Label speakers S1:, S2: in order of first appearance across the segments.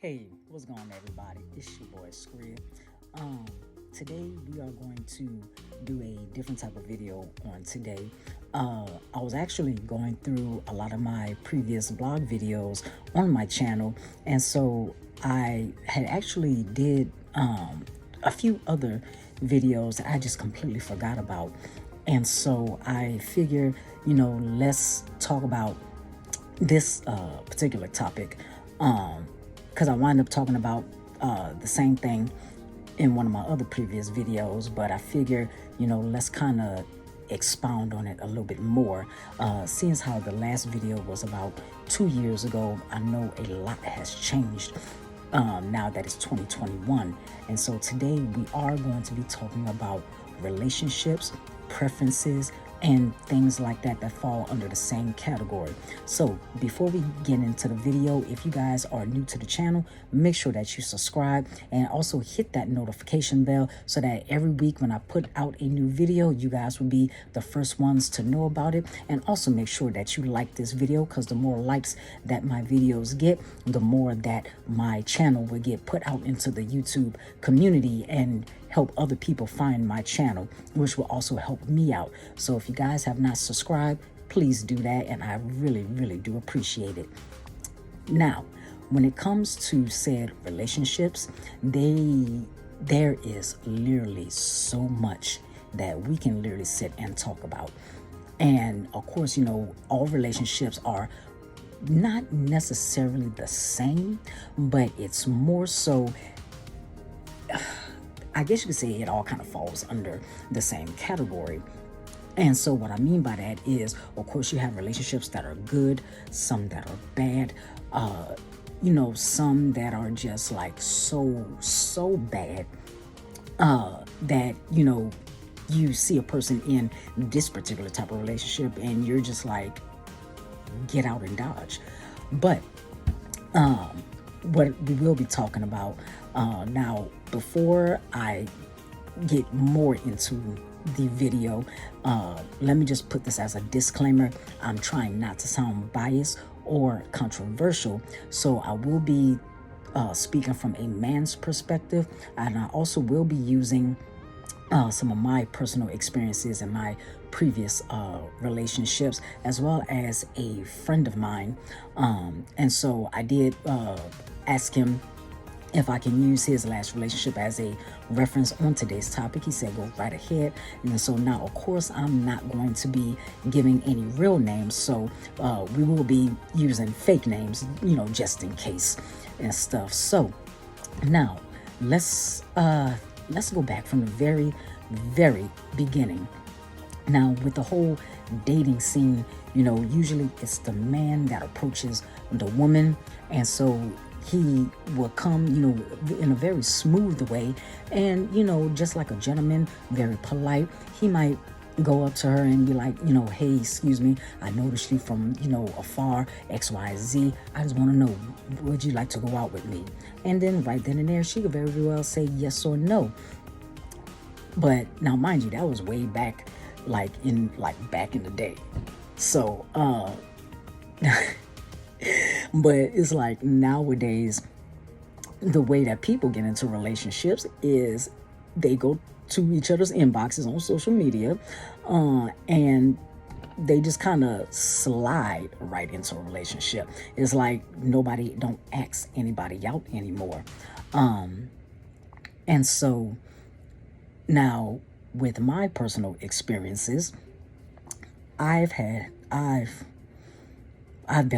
S1: Hey, what's going on, everybody? It's your boy Scrid. Um, Today we are going to do a different type of video on today. I was actually going through a lot of my previous blog videos on my channel, and so I had actually did a few other videos that I just completely forgot about, and so I figure, let's talk about this particular topic because I wind up talking about the same thing in one of my other previous videos, but I figure, let's kind of expound on it a little bit more. Since how the last video was about 2 years ago, I know a lot has changed now that it's 2021. And so today we are going to be talking about relationships, preferences, and things like that that fall under the same category. So before we get into the video, if you guys are new to the channel, make sure that you subscribe and also hit that notification bell so that every week when I put out a new video, you guys will be the first ones to know about it. And also make sure that you like this video, because the more likes that my videos get, the more that my channel will get put out into the YouTube community and help other people find my channel, which will also help me out. So if you guys have not subscribed, please do that, and I really do appreciate it. Now, when it comes to said relationships, there is literally so much that we can literally sit and talk about. And of course, all relationships are not necessarily the same, but it's more so, I guess you could say it all kind of falls under the same category. And so what I mean by that is, of course, you have relationships that are good, some that are bad, some that are just like so bad that, you see a person in this particular type of relationship and you're just like, get out and dodge. But what we will be talking about now, before I get more into the video, let me just put this as a disclaimer. I'm trying not to sound biased or controversial, so I will be speaking from a man's perspective, and I also will be using some of my personal experiences in my previous relationships, as well as a friend of mine. And so I did ask him if I can use his last relationship as a reference on today's topic. He said, go right ahead. And so now, of course, I'm not going to be giving any real names. So we will be using fake names, just in case and stuff. So now let's go back from the very beginning. Now, with the whole dating scene, usually it's the man that approaches the woman, and so he will come, in a very smooth way, and, just like a gentleman, very polite. He might go up to her and be like, hey, excuse me, I noticed you from, afar, XYZ. I just want to know, would you like to go out with me? And then right then and there, she could very well say yes or no. But now, mind you, that was way back, back in the day. So, but it's like nowadays, the way that people get into relationships is they go to each other's inboxes on social media, and they just kind of slide right into a relationship. It's like nobody don't ask anybody out anymore. And so now, with my personal experiences, I've been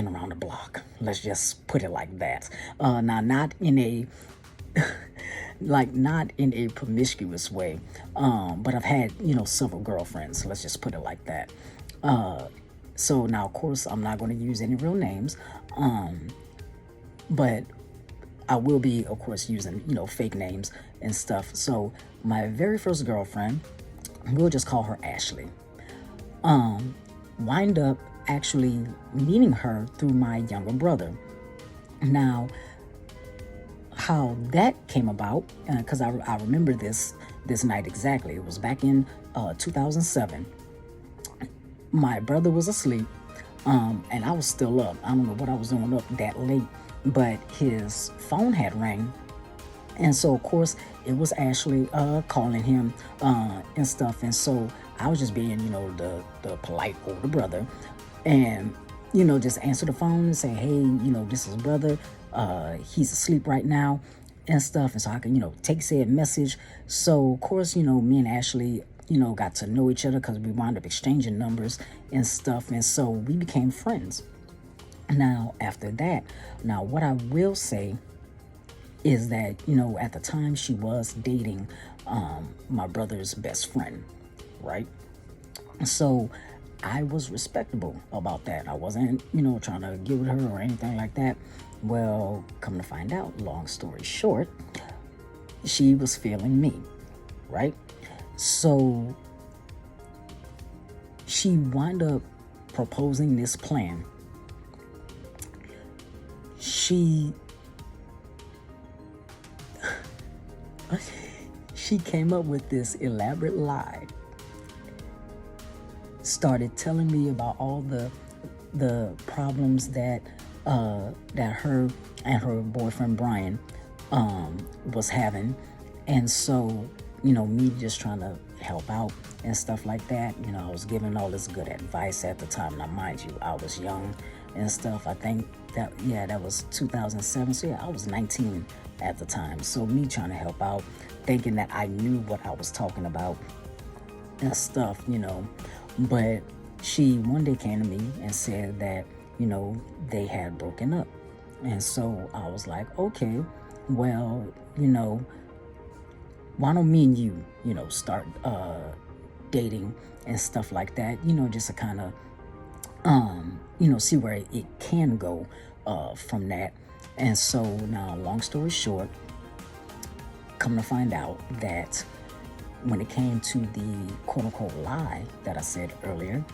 S1: around the block. Let's just put it like that. Now, not in a not in a promiscuous way, but I've had several girlfriends. Let's just put it like that. So now, of course, I'm not going to use any real names, but I will be, of course, using fake names and stuff. So my very first girlfriend, we'll just call her Ashley. Wind up actually meeting her through my younger brother. Now, how that came about, because I remember this night exactly. It was back in 2007. My brother was asleep, and I was still up. I don't know what I was doing up that late but his phone had rang, and so of course it was Ashley calling him and stuff. And so I was just being, the polite older brother, and just answer the phone and say, hey, this is brother. He's asleep right now and stuff. And so I can, take said message. So of course, me and Ashley, got to know each other because we wound up exchanging numbers and stuff. And so we became friends. Now, after that, now what I will say is that, at the time she was dating my brother's best friend, right? So I was respectable about that. I wasn't, trying to get with her or anything like that. Well, come to find out, long story short, she was feeling me, right? So she wound up proposing this plan. She came up with this elaborate lie, started telling me about all the problems that her and her boyfriend Brian was having. And so, me just trying to help out and stuff like that, I was giving all this good advice at the time. Now, mind you, I was young and stuff. I think that was 2007. So yeah, I was 19 at the time. So me trying to help out, thinking that I knew what I was talking about and stuff, But she one day came to me and said that, they had broken up. And so I was like, okay, well, why don't me and you, start dating and stuff like that, just to kind of, see where it can go from that. And so now, long story short, come to find out that when it came to the quote unquote lie that I said earlier,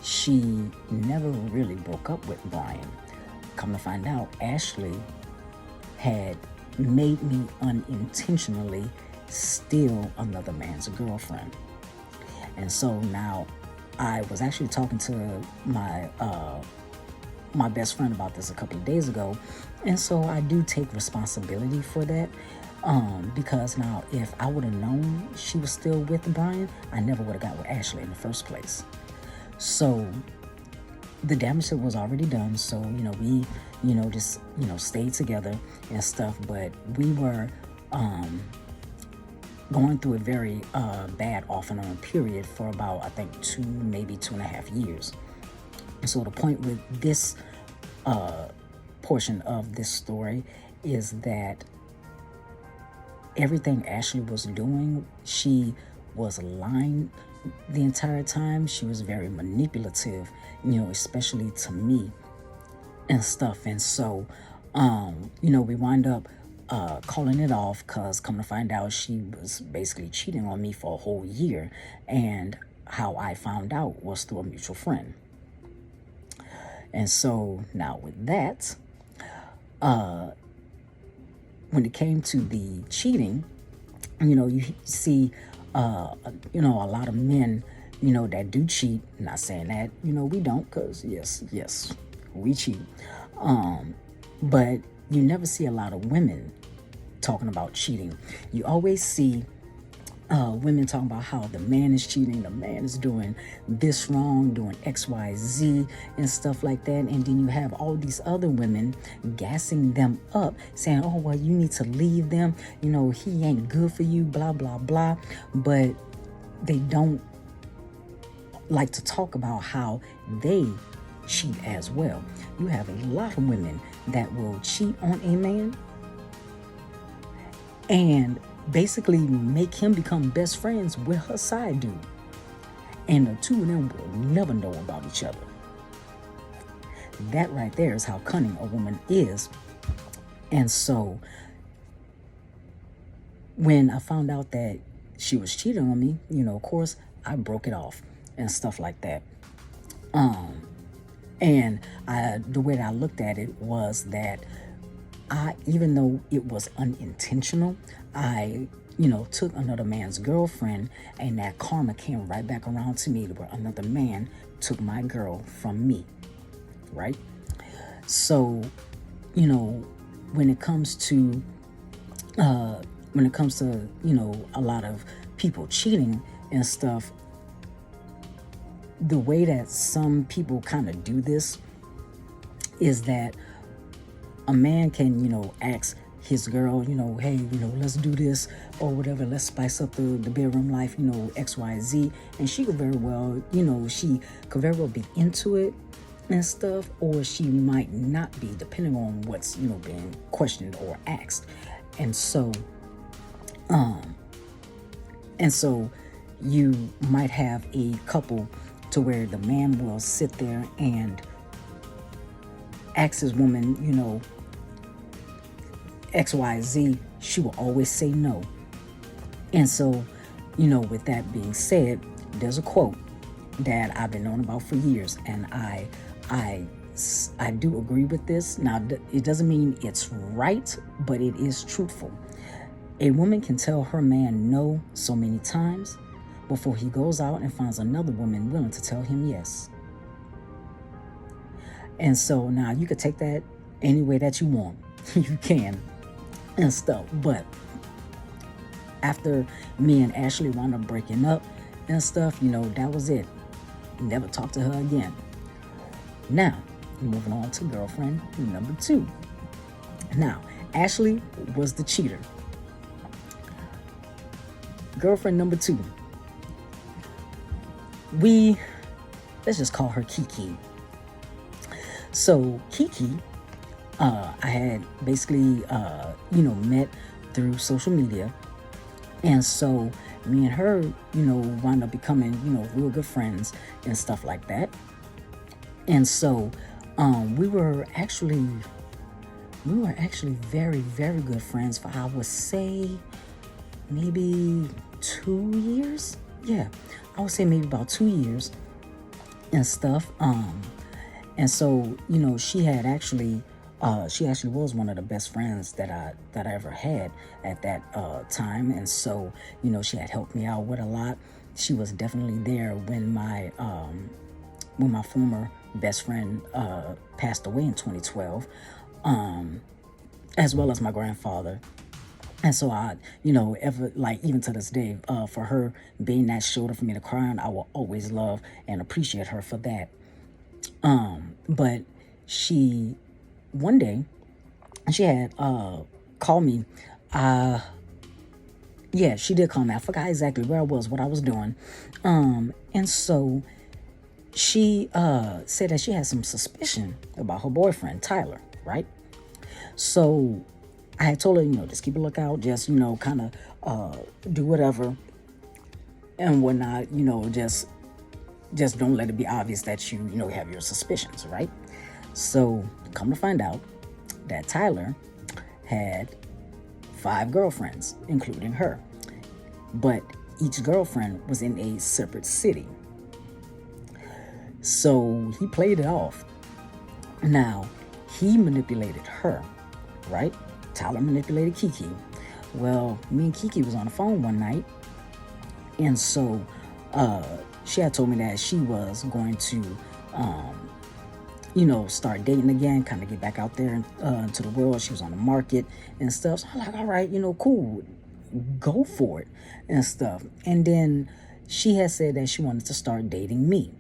S1: she never really broke up with Brian. Come to find out, Ashley had made me unintentionally steal another man's girlfriend. And so now I was actually talking to my best friend about this a couple of days ago. And so I do take responsibility for that. Because now if I would have known she was still with Brian, I never would have got with Ashley in the first place. So the damage that was already done. So, we, just, stayed together and stuff. But we were going through a very bad off and on period for about, I think, maybe 2.5 years. And so the point with this portion of this story is that everything Ashley was doing, she was lying the entire time. She was very manipulative, especially to me and stuff. And so, we wind up calling it off because come to find out she was basically cheating on me for a whole year. And how I found out was through a mutual friend. And so now with that, when it came to the cheating, you see, a lot of men, that do cheat. Not saying that, we don't, because yes, we cheat. But you never see a lot of women talking about cheating. You always see women talking about how the man is cheating, the man is doing this wrong, doing X, Y, Z and stuff like that. And then you have all these other women gassing them up, saying, oh, well, you need to leave them. He ain't good for you, blah, blah, blah. But they don't like to talk about how they cheat as well. You have a lot of women that will cheat on a man and basically make him become best friends with her side dude. And the two of them will never know about each other. That right there is how cunning a woman is. And so when I found out that she was cheating on me, of course, I broke it off and stuff like that. And the way that I looked at it was that even though it was unintentional, I, took another man's girlfriend, and that karma came right back around to me where another man took my girl from me, right? So, when it comes to a lot of people cheating and stuff, the way that some people kind of do this is that a man can, ask his girl, hey, let's do this or whatever, let's spice up the bedroom life, XYZ. And she could very well, she could very well be into it and stuff, or she might not be, depending on what's, being questioned or asked. And so, you might have a couple to where the man will sit there and ask his woman, XYZ, she will always say no. And so, with that being said, there's a quote that I've been knowing about for years, and I do agree with this. Now, it doesn't mean it's right, but it is truthful. A woman can tell her man no so many times before he goes out and finds another woman willing to tell him yes. And so now you could take that any way that you want. You can and stuff. But after me and Ashley wound up breaking up and stuff, that was it. Never talked to her again. Now, moving on to girlfriend number 2. Now, Ashley was the cheater. Girlfriend number 2. Let's just call her Kiki. So Kiki, I had basically, met through social media. And so me and her, wound up becoming, real good friends and stuff like that. And so we were actually very, very good friends for, I would say, maybe 2 years. Yeah, I would say maybe about 2 years and stuff. And so, she actually was one of the best friends that I ever had at that time. And so, she had helped me out with a lot. She was definitely there when my former best friend passed away in 2012, as well as my grandfather. And so even to this day, for her being that shoulder for me to cry on, I will always love and appreciate her for that. But one day, she had called me. Yeah, she did call me. I forgot exactly where I was, what I was doing. And so she said that she had some suspicion about her boyfriend, Tyler, right? So I had told her, just keep a lookout, just, kind of do whatever and whatnot, just don't let it be obvious that you have your suspicions, right? So come to find out that Tyler had 5 girlfriends, including her. But each girlfriend was in a separate city. So he played it off. Now, he manipulated her, right? Tyler manipulated Kiki. Well, me and Kiki was on the phone one night. And so she had told me that she was going to, start dating again, kind of get back out there into the world. She was on the market and stuff. So I'm like, all right, cool, go for it and stuff. And then she had said that she wanted to start dating me.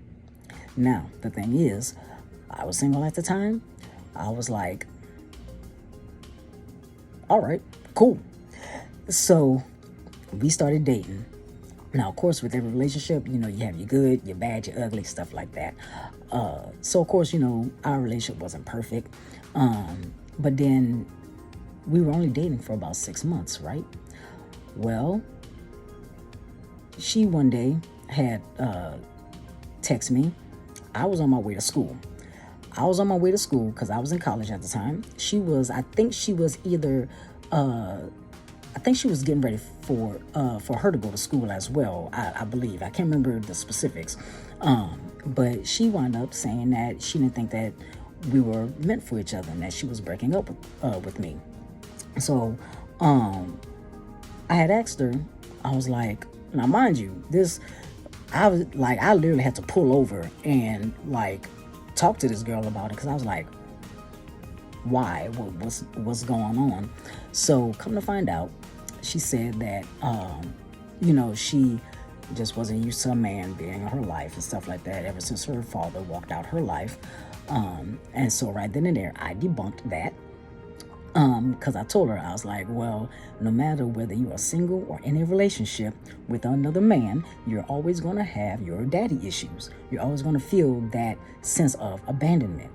S1: Now, the thing is, I was single at the time. I was like, all right, cool. So we started dating. Now, of course, with every relationship, you have your good, your bad, your ugly, stuff like that. So, of course, our relationship wasn't perfect. But then we were only dating for about 6 months, right? Well, she one day had text me. I was on my way to school. Because I was in college at the time. I think she was getting ready for her to go to school as well, I believe. I can't remember the specifics. But she wound up saying that she didn't think that we were meant for each other and that she was breaking up with me. So I had asked her, I was like, now mind you, I literally had to pull over and talk to this girl about it, because I was like, why, what's going on. So come to find out, she said that she just wasn't used to a man being in her life and stuff like that ever since her father walked out her life. And so right then and there, I debunked that. Because I told her, I was like, well, no matter whether you are single or in a relationship with another man, you're always going to have your daddy issues. You're always going to feel that sense of abandonment.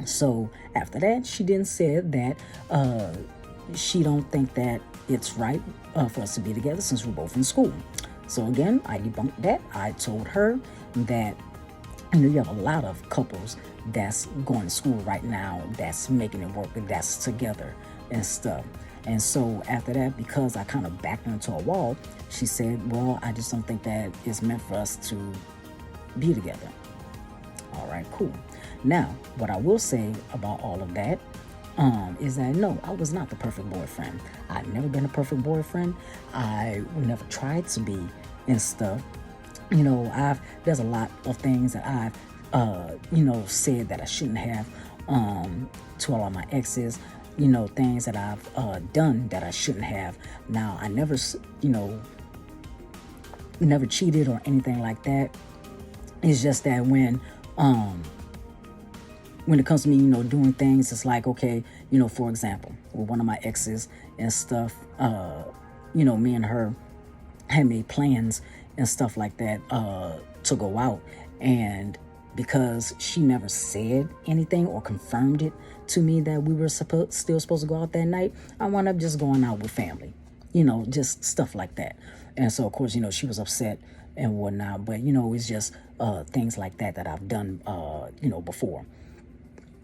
S1: So after that, she then said that she don't think that it's right for us to be together since we're both in school. So again, I debunked that. I told her that you have a lot of couples that's going to school right now that's making it work, that's together and stuff. And so after that, because I kind of backed into a wall, she said, well, I just don't think that it's meant for us to be together. All right, cool. Now, what I will say about all of that is that no, I was not the perfect boyfriend. I've never been a perfect boyfriend. I never tried to be and stuff. There's a lot of things that I've said that I shouldn't have to all of my exes, things that I've done that I shouldn't have. Now, I never never cheated or anything like that. It's just that when it comes to me, doing things, it's like, okay, for example, with one of my exes and stuff, me and her had made plans and stuff like that to go out. And because she never said anything or confirmed it to me that we were still supposed to go out that night, I wound up just going out with family, just stuff like that. And so, of course, she was upset and whatnot. But, it's just things like that I've done, before.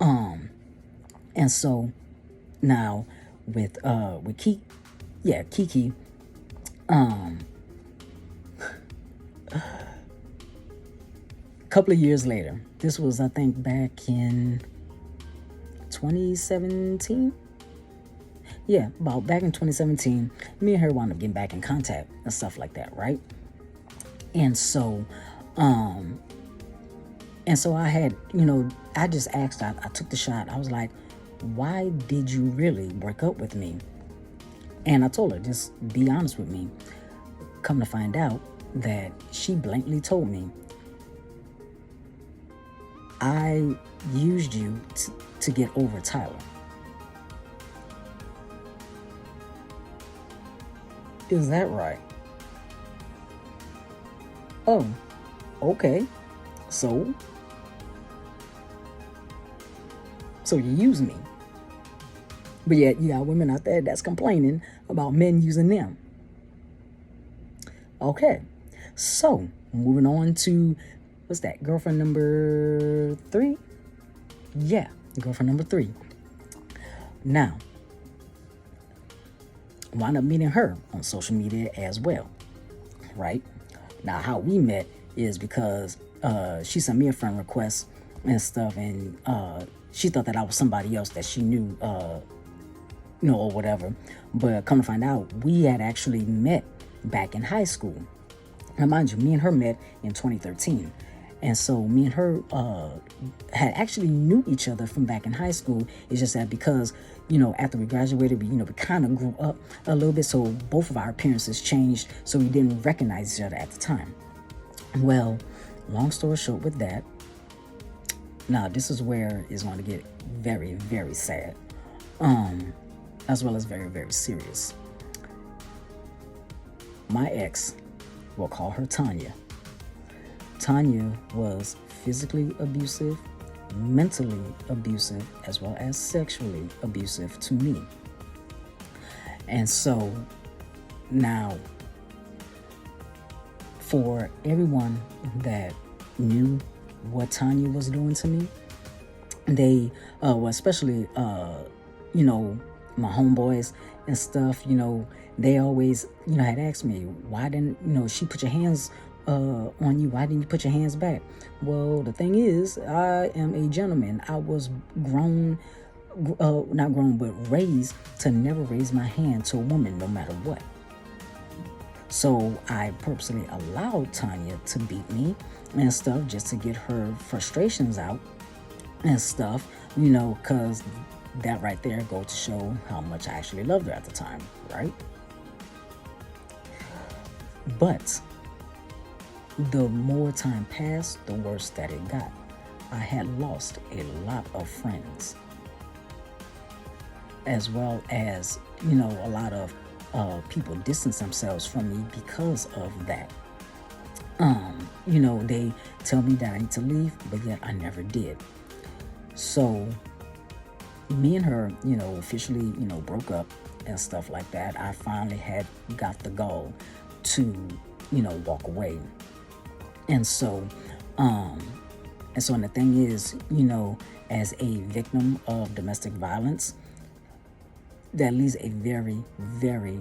S1: And so now with Kiki, couple of years later, this was, I think, back in 2017. Yeah, about back in 2017, me and her wound up getting back in contact and stuff like that, right? And so, I had, I just asked, I took the shot. I was like, why did you really break up with me? And I told her, just be honest with me. Come to find out that she blankly told me, I used you to get over Tyler. Is that right? Oh, okay. So you use me. But yet you got women out there that's complaining about men using them. Okay. So moving on to, what's that? Girlfriend number 3? Yeah, girlfriend number 3. Now, wound up meeting her on social media as well, right? Now, how we met is because she sent me a friend request and stuff, and she thought that I was somebody else that she knew, or whatever. But come to find out, we had actually met back in high school. Now, mind you, me and her met in 2013. And so me and her had actually knew each other from back in high school. It's just that because, after we graduated, we kind of grew up a little bit. So both of our appearances changed. So we didn't recognize each other at the time. Well, long story short with that. Now, this is where it's going to get very, very sad. As well as very, very serious. My ex, we'll call her Tanya. Tanya was physically abusive, mentally abusive, as well as sexually abusive to me. And so now, for everyone that knew what Tanya was doing to me, they, especially, my homeboys and stuff, they always, had asked me, why didn't, she put your hands on you? Why didn't you put your hands back? Well, the thing is, I am a gentleman. I was not grown, but raised to never raise my hand to a woman no matter what. So I purposely allowed Tanya to beat me and stuff just to get her frustrations out and stuff, because that right there go to show how much I actually loved her at the time, right? But the more time passed, the worse that it got. I had lost a lot of friends, as well as, a lot of people distance themselves from me because of that. They tell me that I need to leave, but yet I never did. So me and her, officially, broke up and stuff like that. I finally had got the gall to, walk away. And so, and the thing is, as a victim of domestic violence, that leaves a very, very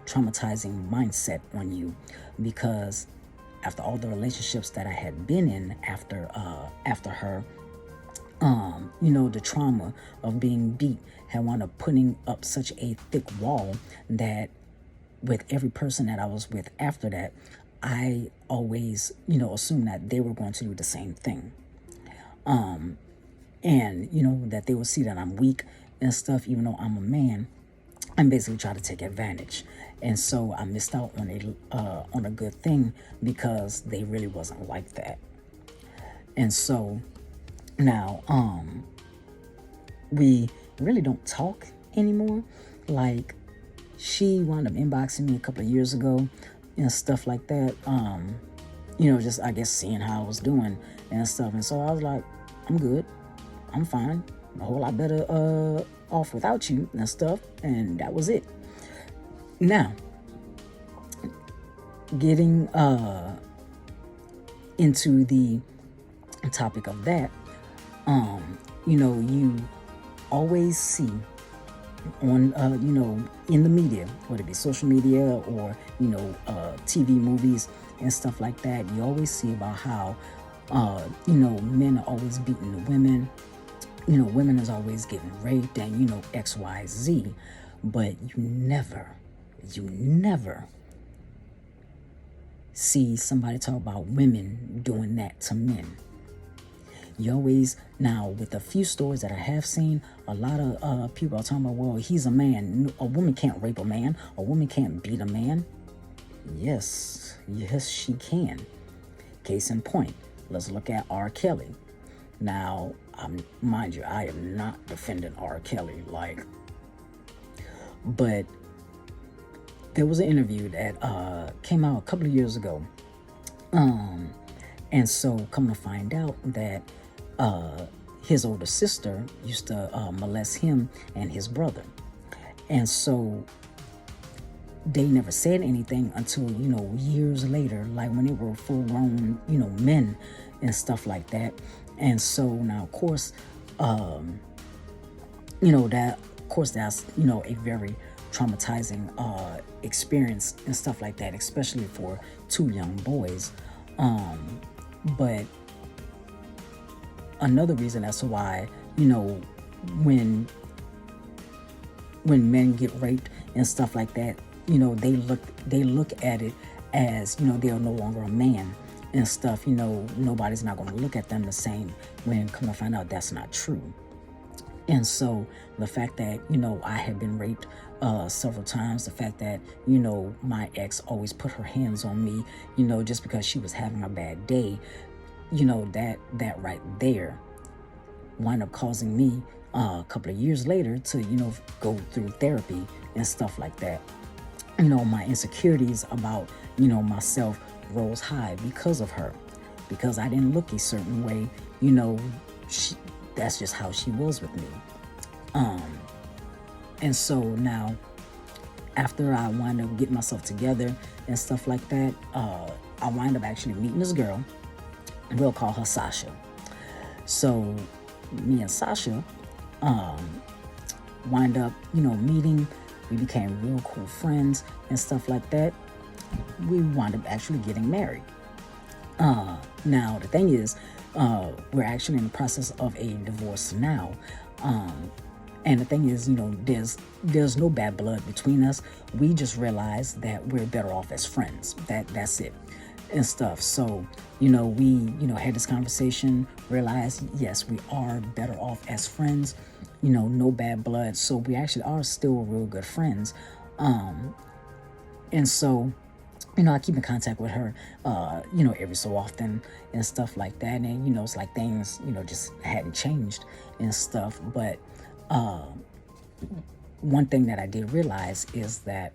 S1: traumatizing mindset on you, because after all the relationships that I had been in after her, the trauma of being beat had wound up putting up such a thick wall that with every person that I was with after that, I always, assumed that they were going to do the same thing. And, that they would see that I'm weak and stuff, even though I'm a man, and basically try to take advantage. And so I missed out on a good thing, because they really wasn't like that. And so now, we really don't talk anymore. Like, she wound up inboxing me a couple of years ago and stuff like that. Just, I guess, seeing how I was doing and stuff. And so I was like, I'm good. I'm fine. A whole lot better off without you and stuff. And that was it. Now, getting into the topic of that, you always see on, in the media, whether it be social media or, TV, movies and stuff like that, you always see about how, men are always beating the women, women is always getting raped and, X, Y, Z, but you never see somebody talk about women doing that to men. You always, now with a few stories that I have seen, a lot of people are talking about, well, he's a man. A woman can't rape a man. A woman can't beat a man. Yes, she can. Case in point, let's look at R. Kelly. Now, mind you, I am not defending R. Kelly, but there was an interview that came out a couple of years ago. And so come to find out that his older sister used to molest him and his brother. And so they never said anything until, years later, like when they were full grown, men and stuff like that. And so now, of course, that's, a very traumatizing experience and stuff like that, especially for two young boys. But another reason as to why, when men get raped and stuff like that, they look at it as, they are no longer a man and stuff. Nobody's not going to look at them the same, when come to find out that's not true. And so the fact that, I had been raped several times, the fact that, my ex always put her hands on me, just because she was having a bad day, that right there wind up causing me a couple of years later to, go through therapy and stuff like that. My insecurities about, myself rose high because of her, because I didn't look a certain way, that's just how she was with me. And so now, after I wind up getting myself together and stuff like that, I wind up actually meeting this girl. We'll call her Sasha. So me and Sasha wind up, meeting. We became real cool friends and stuff like that. We wind up actually getting married. Now, the thing is, we're actually in the process of a divorce now. And the thing is, there's no bad blood between us. We just realized that we're better off as friends. That's it. and stuff. So, we, had this conversation, realized, yes, we are better off as friends, no bad blood. So we actually are still real good friends. And so, I keep in contact with her, every so often and stuff like that. And, it's like things, just hadn't changed and stuff. But one thing that I did realize is that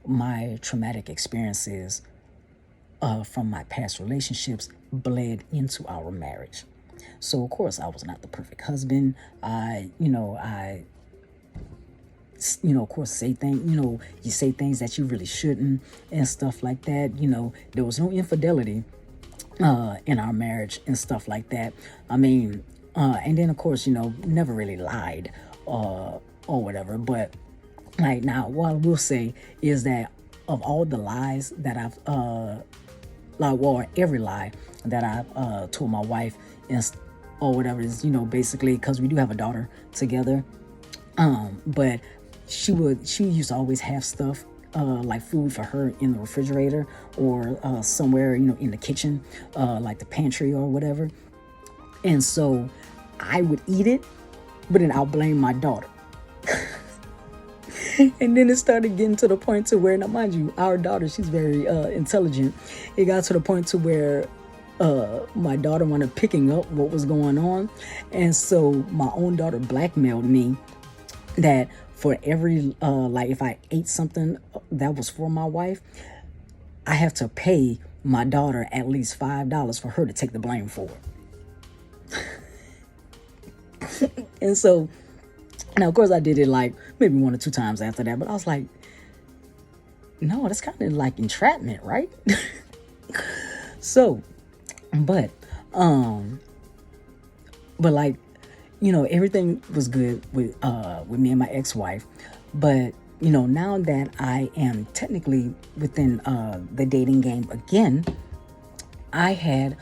S1: my traumatic experiences from my past relationships bled into our marriage. So of course I was not the perfect husband. Of course, say things, you say things that you really shouldn't and stuff like that. There was no infidelity in our marriage and stuff like that. I mean, and then of course, never really lied or whatever. But like now, what I will say is that of all the lies that I've every lie that I've told my wife and or whatever is, basically because we do have a daughter together. But she used to always have stuff like food for her in the refrigerator or somewhere, in the kitchen, like the pantry or whatever. And so I would eat it, but then I'll blame my daughter. And then it started getting to the point to where, now mind you, our daughter, she's very intelligent. It got to the point to where my daughter wanted picking up what was going on. And so my own daughter blackmailed me that for every, like if I ate something that was for my wife, I have to pay my daughter at least $5 for her to take the blame for it. And so, now of course I did it like maybe 1 or 2 times after that, but I was like, no, that's kind of like entrapment, right? So, but like, everything was good with me and my ex-wife. But, now that I am technically within the dating game again, I had,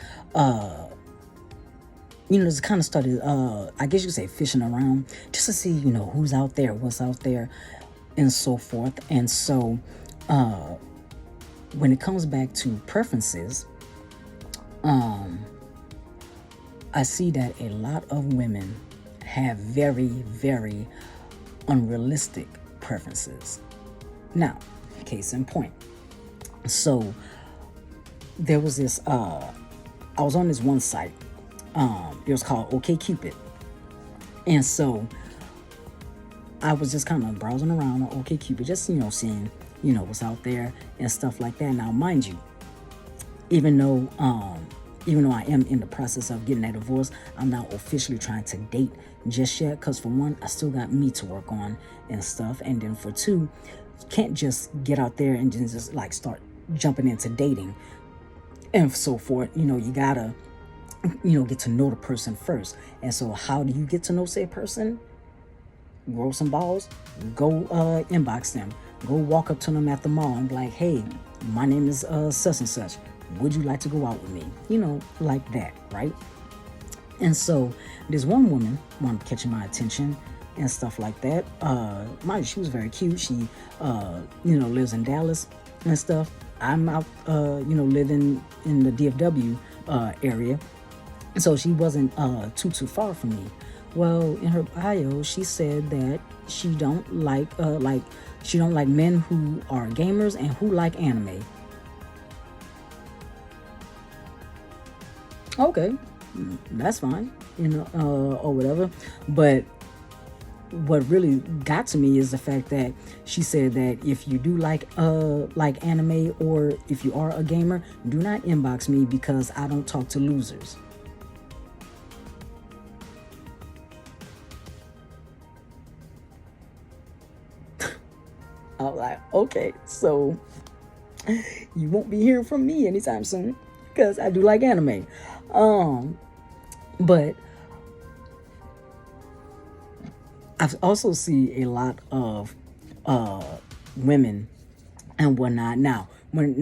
S1: just kind of started, I guess you could say fishing around just to see, who's out there, what's out there, and so forth. And so, when it comes back to preferences, I see that a lot of women have very, very unrealistic preferences. Now, case in point. So there was this, I was on this one site. It was called OkCupid. And so I was just kind of browsing around on OkCupid, just, seeing, what's out there and stuff like that. Now, mind you, even though I am in the process of getting a divorce, I'm not officially trying to date just yet. Because for one, I still got me to work on and stuff. And then for two, you can't just get out there and just like start jumping into dating and so forth. You gotta, get to know the person first. And so how do you get to know say person? Grow some balls, go inbox them, go walk up to them at the mall and be like, hey, my name is such and such. Would you like to go out with me? Like that, right? And so there's one woman catching my attention and stuff like that. Mind you, she was very cute. She, lives in Dallas and stuff. I'm out, living in the DFW area. So she wasn't too far from me. Well, in her bio, she said that she don't like men who are gamers and who like anime. Okay, that's fine, or whatever. But what really got to me is the fact that she said that if you do like anime or if you are a gamer, do not inbox me because I don't talk to losers. I was like, okay, so you won't be hearing from me anytime soon because I do like anime. But I also see a lot of women and whatnot. When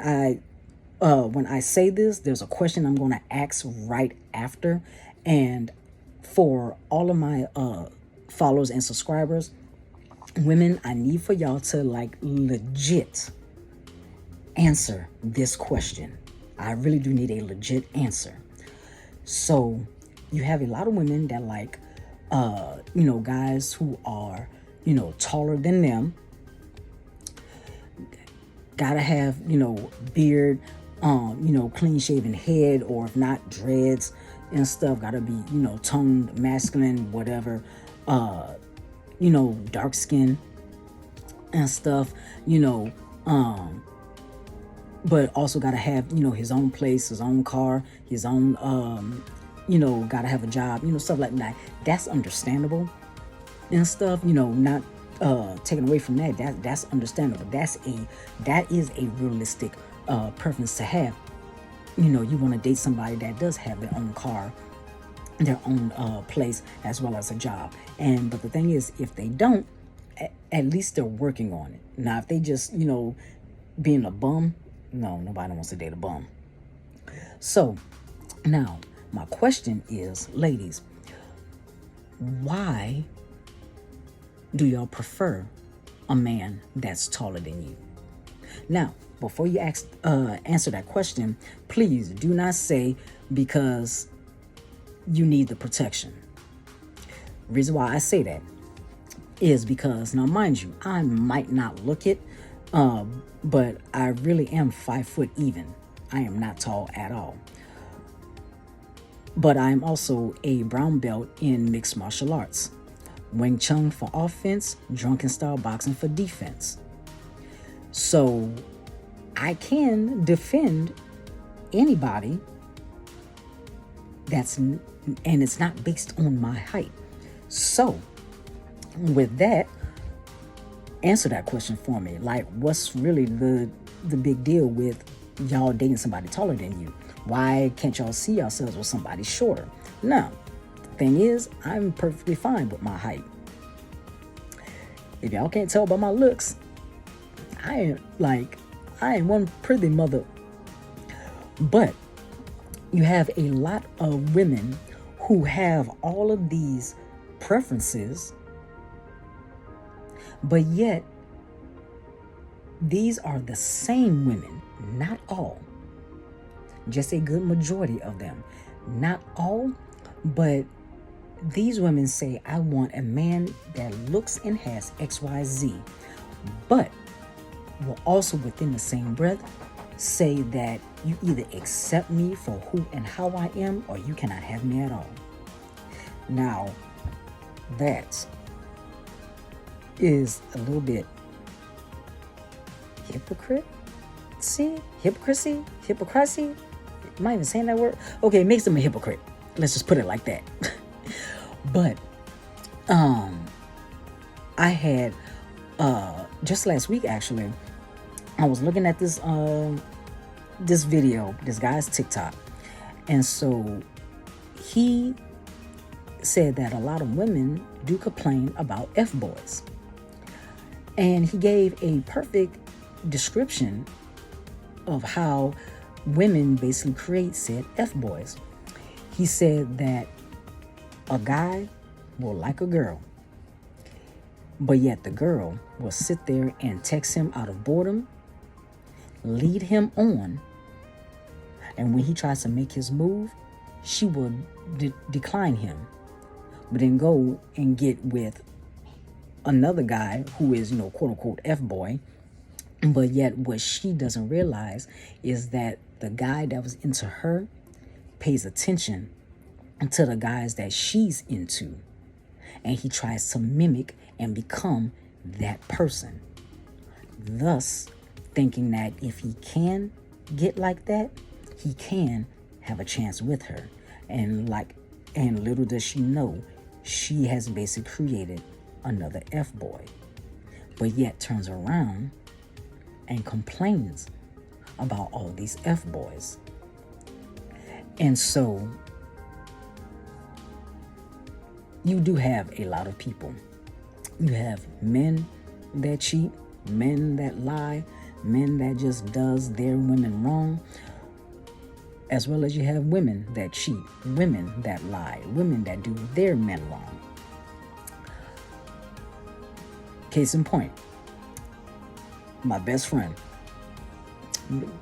S1: I say this, there's a question I'm going to ask right after, and for all of my followers and subscribers, women, I need for y'all to like legit answer this question. I really do need a legit answer. So you have a lot of women that like, guys who are, taller than them. Gotta have, beard, clean shaven head, or if not, dreads and stuff. Gotta be, toned, masculine, whatever. Dark skin and stuff, but also gotta have, his own place, his own car, his own, gotta have a job, stuff like that. That's understandable and stuff, not taken away from that. That's understandable. That is a realistic preference to have. You want to date somebody that does have their own car, their own place, as well as a job. But the thing is, if they don't, at least they're working on it. Now, if they just, being a bum, no, nobody wants to date a bum. So now my question is, ladies, why do y'all prefer a man that's taller than you? Now, before you answer that question, please do not say because you need the protection. Reason why I say that is because, now mind you, I might not look it, but I really am 5 foot even. I am not tall at all. But I'm also a brown belt in mixed martial arts. Wing Chun for offense, drunken style boxing for defense. So I can defend anybody and it's not based on my height. So with that, answer that question for me. Like, what's really the big deal with y'all dating somebody taller than you? Why can't y'all see yourselves with somebody shorter? Now, the thing is, I'm perfectly fine with my height. If y'all can't tell by my looks, I am one pretty mother. But you have a lot of women who have all of these preferences, but yet these are the same women, not all, just a good majority of them, not all, but these women say, I want a man that looks and has XYZ, but will also within the same breath say that you either accept me for who and how I am, or you cannot have me at all. Now, that is a little bit hypocrisy. Am I even saying that word? Okay, it makes them a hypocrite. Let's just put it like that. But I had just last week, actually, I was looking at this video, this guy's TikTok, and so he said that a lot of women do complain about F-boys, and he gave a perfect description of how women basically create said F-boys. He said that a guy will like a girl, but yet the girl will sit there and text him out of boredom, lead him on, and when he tries to make his move, she will decline him, but then go and get with another guy who is, quote unquote F-boy. But yet what she doesn't realize is that the guy that was into her pays attention to the guys that she's into, and he tries to mimic and become that person, thus thinking that if he can get like that, he can have a chance with her. And little does she know, she has basically created another F-boy, but yet turns around and complains about all these F-boys. And so you do have a lot of people. You have men that cheat, men that lie, men that just does their women wrong, as well as you have women that cheat, women that lie, women that do their men wrong. Case in point, my best friend,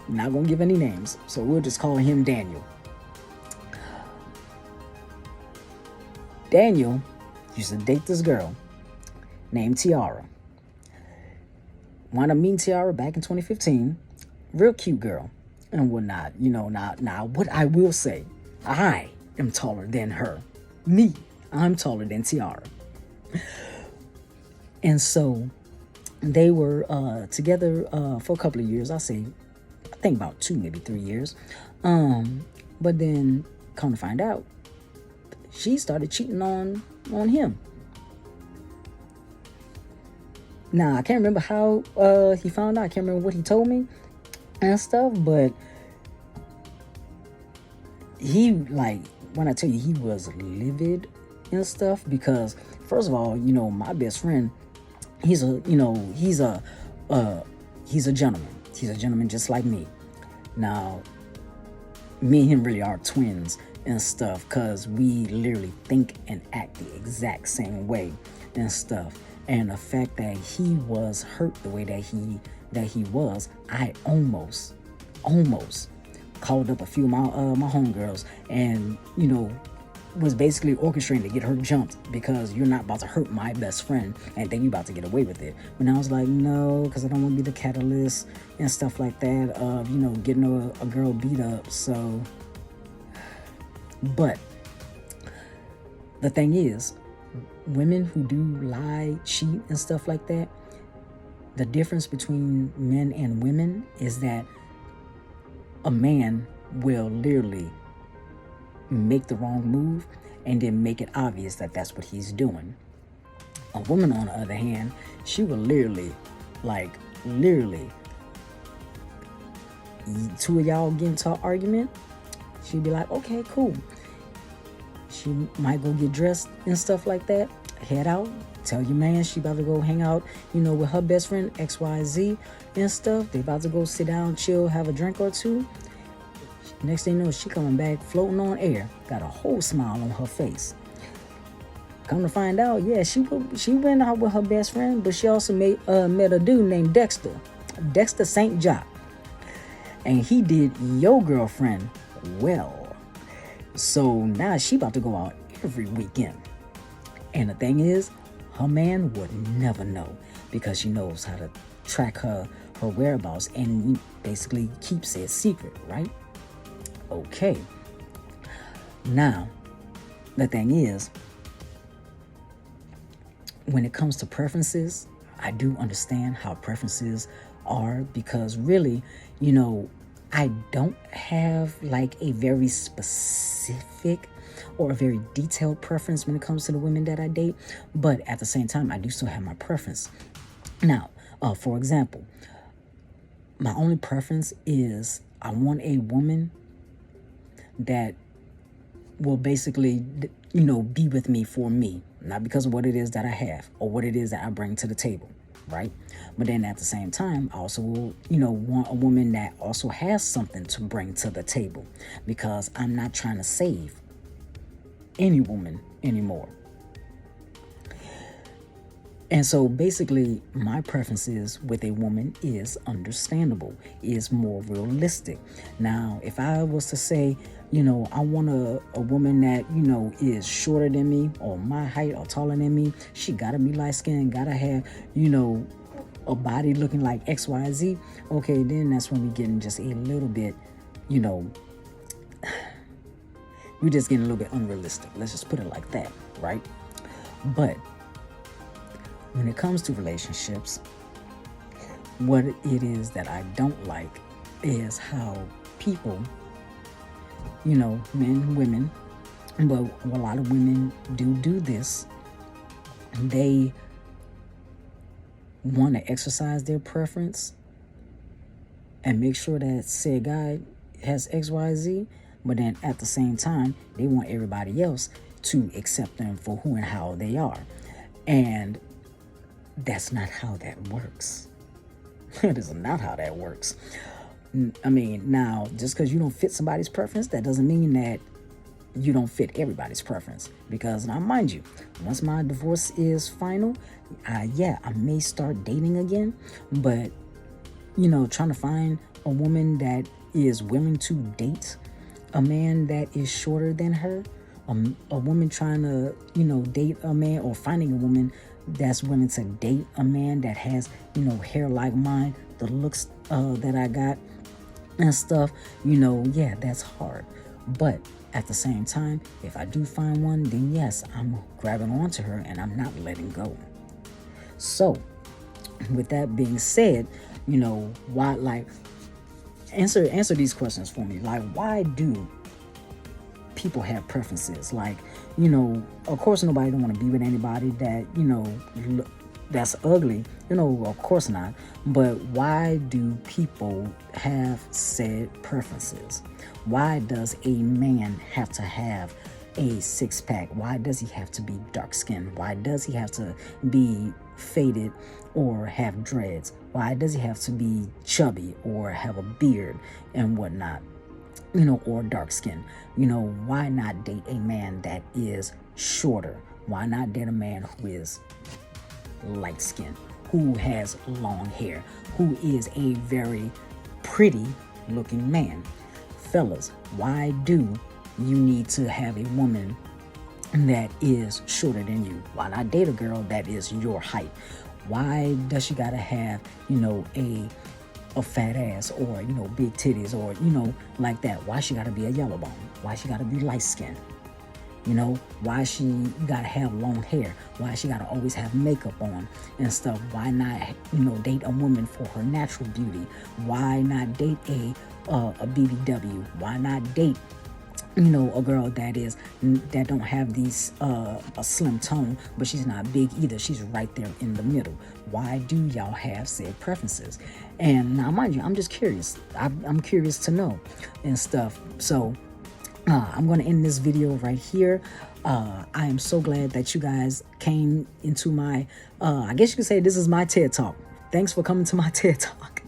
S1: Not gonna give any names, so we'll just call him Daniel. Daniel used to date this girl named Tiara. Wound up meeting Tiara back in 2015. Real cute girl and whatnot. Now what I will say, I am taller than her. I'm taller than Tiara. And so they were together for a couple of years. I think about 2, maybe 3 years. But then come to find out, she started cheating on him. Now, I can't remember how he found out. I can't remember what he told me and stuff, but he, like, when I tell you, he was livid and stuff, because first of all, my best friend, he's a gentleman. He's a gentleman just like me. Now, me and him really are twins and stuff, because we literally think and act the exact same way and stuff. And the fact that he was hurt the way that he was, I almost called up a few of my homegirls and was basically orchestrating to get her jumped, because you're not about to hurt my best friend and then you about to get away with it. But I was like, no, because I don't want to be the catalyst and stuff like that of getting a girl beat up. So, but the thing is, women who do lie, cheat, and stuff like that, the difference between men and women is that a man will literally make the wrong move and then make it obvious that that's what he's doing. A woman, on the other hand, she will literally, two of y'all get into an argument, she'd be like, okay, cool. She might go get dressed and stuff like that, head out, tell your man she about to go hang out, with her best friend XYZ and stuff. They about to go sit down, chill, have a drink or two. Next thing you know, she coming back floating on air, got a whole smile on her face. Come to find out, yeah, she went out with her best friend, but she also met a dude named Dexter St. Jock, and he did your girlfriend well. So now she about to go out every weekend. And the thing is, her man would never know, because she knows how to track her whereabouts and basically keeps it secret, right? Okay. Now, the thing is, when it comes to preferences, I do understand how preferences are, because really, I don't have like a very specific or a very detailed preference when it comes to the women that I date. But at the same time, I do still have my preference. Now, for example, my only preference is I want a woman that will basically, be with me for me, not because of what it is that I have or what it is that I bring to the table, right? But then at the same time, I also will, want a woman that also has something to bring to the table, because I'm not trying to save any woman anymore. And so basically, my preferences with a woman is understandable, is more realistic. Now, if I was to say, I want a woman that, is shorter than me or my height or taller than me, she gotta be light skinned, gotta have, a body looking like XYZ, okay, then that's when we getting just a little bit, we're just getting a little bit unrealistic. Let's just put it like that, right? But when it comes to relationships, what it is that I don't like is how people, men, women, but a lot of women do this. They want to exercise their preference and make sure that said guy has XYZ, but then at the same time, they want everybody else to accept them for who and how they are. And that's not how that works. That is not how that works. I mean, now, just because you don't fit somebody's preference, that doesn't mean that you don't fit everybody's preference. Because now, mind you, once my divorce is final, I may start dating again. But, trying to find a woman that is willing to date a man that is shorter than her, a woman trying to, date a man, or finding a woman that's willing to date a man that has, hair like mine, the looks that I got and stuff, yeah, that's hard. But at the same time, if I do find one, then yes, I'm grabbing onto her and I'm not letting go. So, with that being said, why, like, answer these questions for me. Like, why do people have preferences? Like, of course nobody don't want to be with anybody that, that's ugly, of course not. But why do people have said preferences? Why does a man have to have a six-pack? Why does he have to be dark-skinned? Why does he have to be faded or have dreads? Why does he have to be chubby or have a beard and whatnot? Or dark skin? Why not date a man that is shorter? Why not date a man who is light skinned, who has long hair, who is a very pretty looking man? Fellas, why do you need to have a woman that is shorter than you? Why not date a girl that is your height? Why does she gotta have, a fat ass, or, big titties, or, like that? Why she gotta be a yellow bone? Why she gotta be light skinned? Why she gotta have long hair? Why she gotta always have makeup on and stuff? Why not, date a woman for her natural beauty? Why not date a BBW? Why not date, a girl that don't have these a slim tone, but she's not big either? She's right there in the middle. Why do y'all have said preferences? And now, mind you, I'm just curious. I'm curious to know and stuff. So I'm going to end this video right here. I am so glad that you guys came into my, I guess you could say this is my TED Talk. Thanks for coming to my TED Talk.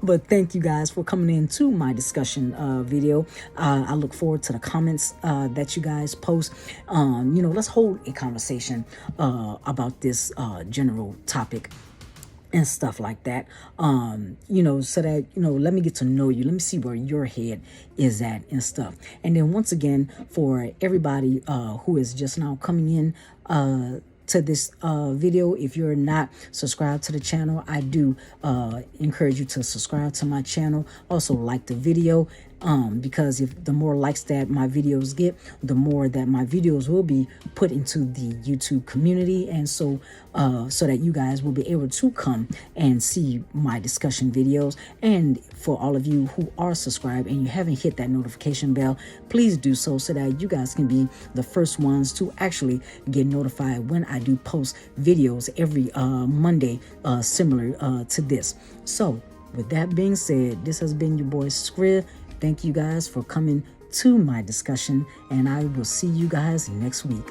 S1: But thank you guys for coming into my discussion video. I look forward to the comments that you guys post. Let's hold a conversation about this general topic and stuff like that. So that, let me get to know you. Let me see where your head is at and stuff. And then once again, for everybody who is just now coming in to this video, if you're not subscribed to the channel, I do encourage you to subscribe to my channel. Also like the video, because if the more likes that my videos get, the more that my videos will be put into the YouTube community, and so that you guys will be able to come and see my discussion videos. And for all of you who are subscribed and you haven't hit that notification bell, please do so that you guys can be the first ones to actually get notified when I do post videos every Monday similar to this. So with that being said, this has been your boy Skriv. Thank you guys for coming to my discussion, and I will see you guys next week.